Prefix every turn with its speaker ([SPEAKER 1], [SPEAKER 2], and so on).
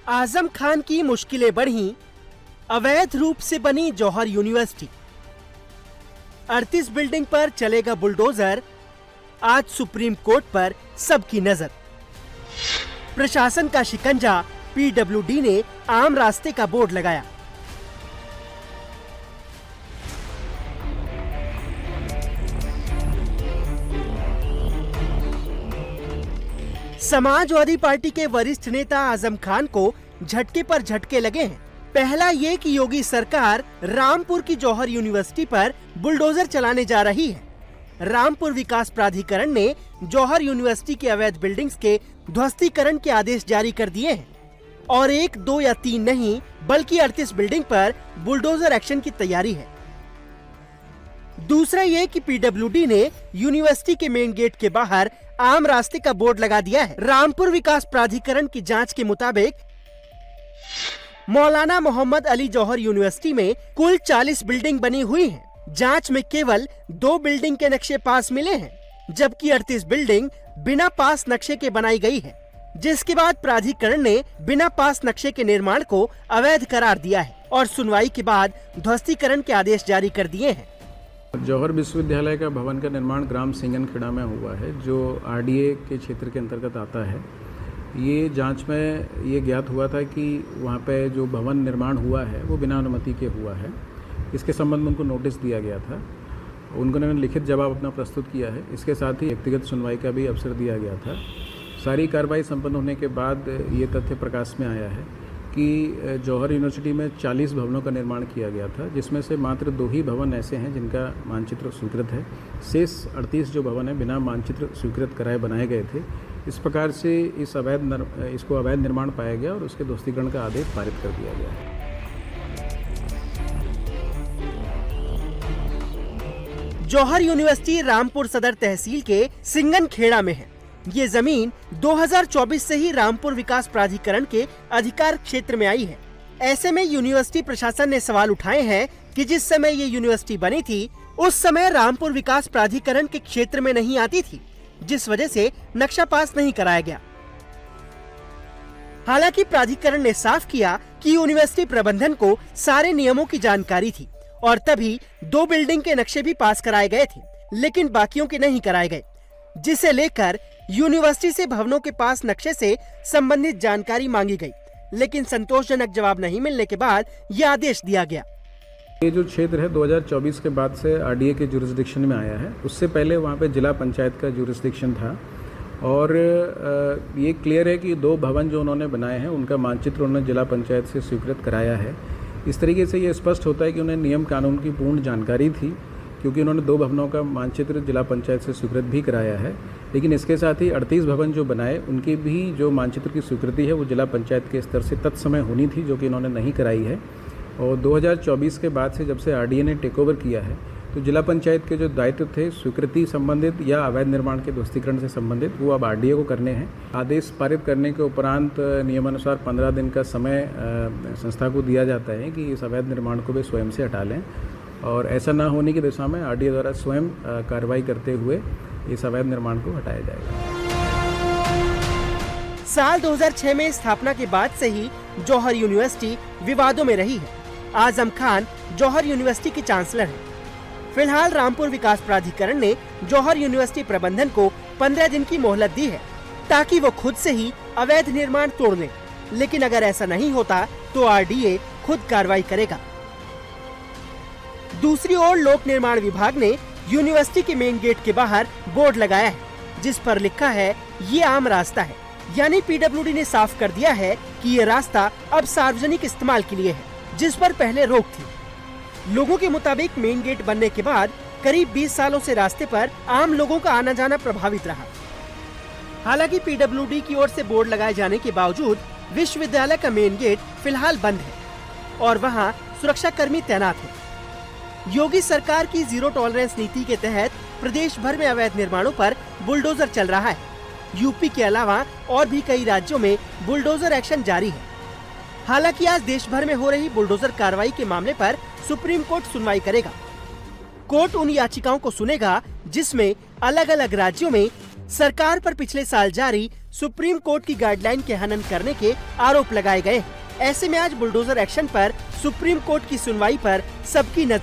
[SPEAKER 1] आजम खान की मुश्किलें बढ़ी, अवैध रूप से बनी जौहर यूनिवर्सिटी। 38 बिल्डिंग पर चलेगा बुलडोजर, आज सुप्रीम कोर्ट पर सबकी नजर। प्रशासन का शिकंजा, पीडब्ल्यूडी ने आम रास्ते का बोर्ड लगाया। समाजवादी पार्टी के वरिष्ठ नेता आजम खान को झटके पर झटके लगे हैं। पहला ये कि योगी सरकार रामपुर की जौहर यूनिवर्सिटी पर बुलडोजर चलाने जा रही है। रामपुर विकास प्राधिकरण ने जौहर यूनिवर्सिटी के अवैध बिल्डिंग्स के ध्वस्तीकरण के आदेश जारी कर दिए हैं और 1, 2 या 3 नहीं बल्कि 38 बिल्डिंग पर बुलडोजर एक्शन की तैयारी है। दूसरा ये कि पीडब्ल्यूडी ने यूनिवर्सिटी के मेन गेट के बाहर आम रास्ते का बोर्ड लगा दिया है। रामपुर विकास प्राधिकरण की जांच के मुताबिक मौलाना मोहम्मद अली जौहर यूनिवर्सिटी में कुल 40 बिल्डिंग बनी हुई हैं। जांच में केवल 2 बिल्डिंग के नक्शे पास मिले हैं, जबकि 38 बिल्डिंग बिना पास नक्शे के बनाई गई है, जिसके बाद प्राधिकरण ने बिना पास नक्शे के निर्माण को अवैध करार दिया है और सुनवाई के बाद ध्वस्तीकरण के आदेश जारी कर दिए हैं।
[SPEAKER 2] जौहर विश्वविद्यालय का भवन का निर्माण ग्राम सिंगनखेड़ा में हुआ है, जो आरडीए के क्षेत्र के अंतर्गत आता है। ये जांच में ये ज्ञात हुआ था कि वहाँ पे जो भवन निर्माण हुआ है वो बिना अनुमति के हुआ है। इसके संबंध में उनको नोटिस दिया गया था, उन्होंने लिखित जवाब अपना प्रस्तुत किया है। इसके साथ ही व्यक्तिगत सुनवाई का भी अवसर दिया गया था। सारी कार्रवाई संपन्न होने के बाद ये तथ्य प्रकाश में आया है कि जौहर यूनिवर्सिटी में 40 भवनों का निर्माण किया गया था, जिसमें से मात्र 2 ही भवन ऐसे हैं जिनका मानचित्र स्वीकृत है। शेष 38 जो भवन है बिना मानचित्र स्वीकृत कराए बनाए गए थे। इस प्रकार से इसको अवैध निर्माण पाया गया और उसके ध्वस्तीकरण का आदेश पारित कर दिया गया।
[SPEAKER 1] जौहर यूनिवर्सिटी रामपुर सदर तहसील के सिंगनखेड़ा में है। ये जमीन 2024 से ही रामपुर विकास प्राधिकरण के अधिकार क्षेत्र में आई है। ऐसे में यूनिवर्सिटी प्रशासन ने सवाल उठाए हैं कि जिस समय ये यूनिवर्सिटी बनी थी उस समय रामपुर विकास प्राधिकरण के क्षेत्र में नहीं आती थी, जिस वजह से नक्शा पास नहीं कराया गया। हालांकि प्राधिकरण ने साफ किया कि यूनिवर्सिटी प्रबंधन को सारे नियमों की जानकारी थी और तभी 2 बिल्डिंग के नक्शे भी पास कराए गए थे, लेकिन बाकियों के नहीं कराए गए, जिसे लेकर यूनिवर्सिटी से भवनों के पास नक्शे से संबंधित जानकारी मांगी गई, लेकिन संतोषजनक जवाब नहीं मिलने के बाद यह आदेश दिया गया।
[SPEAKER 2] ये जो क्षेत्र है 2024 के बाद से आरडीए के जुरिस्डिक्शन में आया है। उससे पहले वहाँ पे जिला पंचायत का जुरिस्डिक्शन था और ये क्लियर है कि 2 भवन जो उन्होंने बनाए हैं उनका मानचित्र उन्होंने जिला पंचायत से स्वीकृत कराया है। इस तरीके से ये स्पष्ट होता है कि उन्हें नियम कानून की पूर्ण जानकारी थी, क्योंकि उन्होंने 2 भवनों का मानचित्र जिला पंचायत से स्वीकृत भी कराया है। लेकिन इसके साथ ही 38 भवन जो बनाए उनकी भी जो मानचित्र की स्वीकृति है वो जिला पंचायत के स्तर से तत्समय होनी थी, जो कि इन्होंने नहीं कराई है। और 2024 के बाद से जब से आरडीए ने टेक ओवर किया है तो जिला पंचायत के जो दायित्व थे स्वीकृति संबंधित या अवैध निर्माण के ध्वस्तीकरण से संबंधित वो अब आरडीए को करने हैं। आदेश पारित करने के उपरांत नियमानुसार 15 दिन का समय संस्था को दिया जाता है कि इस अवैध निर्माण को वे स्वयं से हटा लें, और ऐसा न होने की दिशा में आरडीए द्वारा स्वयं कार्रवाई करते हुए इस अवैध निर्माण को हटाया जाएगा।
[SPEAKER 1] साल 2006 में स्थापना के बाद से ही जौहर यूनिवर्सिटी विवादों में रही है। आजम खान जौहर यूनिवर्सिटी के चांसलर हैं। फिलहाल रामपुर विकास प्राधिकरण ने जौहर यूनिवर्सिटी प्रबंधन को 15 दिन की मोहलत दी है ताकि वो खुद से ही अवैध निर्माण तोड़ लें, लेकिन अगर ऐसा नहीं होता तो आरडीए खुद कार्रवाई करेगा। दूसरी ओर लोक निर्माण विभाग ने यूनिवर्सिटी के मेन गेट के बाहर बोर्ड लगाया है, जिस पर लिखा है ये आम रास्ता है। यानी पीडब्ल्यूडी ने साफ कर दिया है कि ये रास्ता अब सार्वजनिक इस्तेमाल के लिए है, जिस पर पहले रोक थी। लोगों के मुताबिक मेन गेट बनने के बाद करीब 20 सालों से रास्ते पर आम लोगों का आना जाना प्रभावित रहा। हालांकि पीडब्ल्यूडी की ओर से बोर्ड लगाए जाने के बावजूद विश्वविद्यालय का मेन गेट फिलहाल बंद है और वहां सुरक्षा कर्मी तैनात हैं। योगी सरकार की जीरो टॉलरेंस नीति के तहत प्रदेश भर में अवैध निर्माणों पर बुलडोजर चल रहा है। यूपी के अलावा और भी कई राज्यों में बुलडोजर एक्शन जारी है। हालांकि आज देश भर में हो रही बुलडोजर कार्रवाई के मामले पर सुप्रीम कोर्ट सुनवाई करेगा। कोर्ट उन याचिकाओं को सुनेगा जिसमें अलग अलग राज्यों में सरकार पर पिछले साल जारी सुप्रीम कोर्ट की गाइडलाइन के हनन करने के आरोप लगाए गए। ऐसे में आज बुलडोजर एक्शन पर सुप्रीम कोर्ट की सुनवाई पर सबकी नजर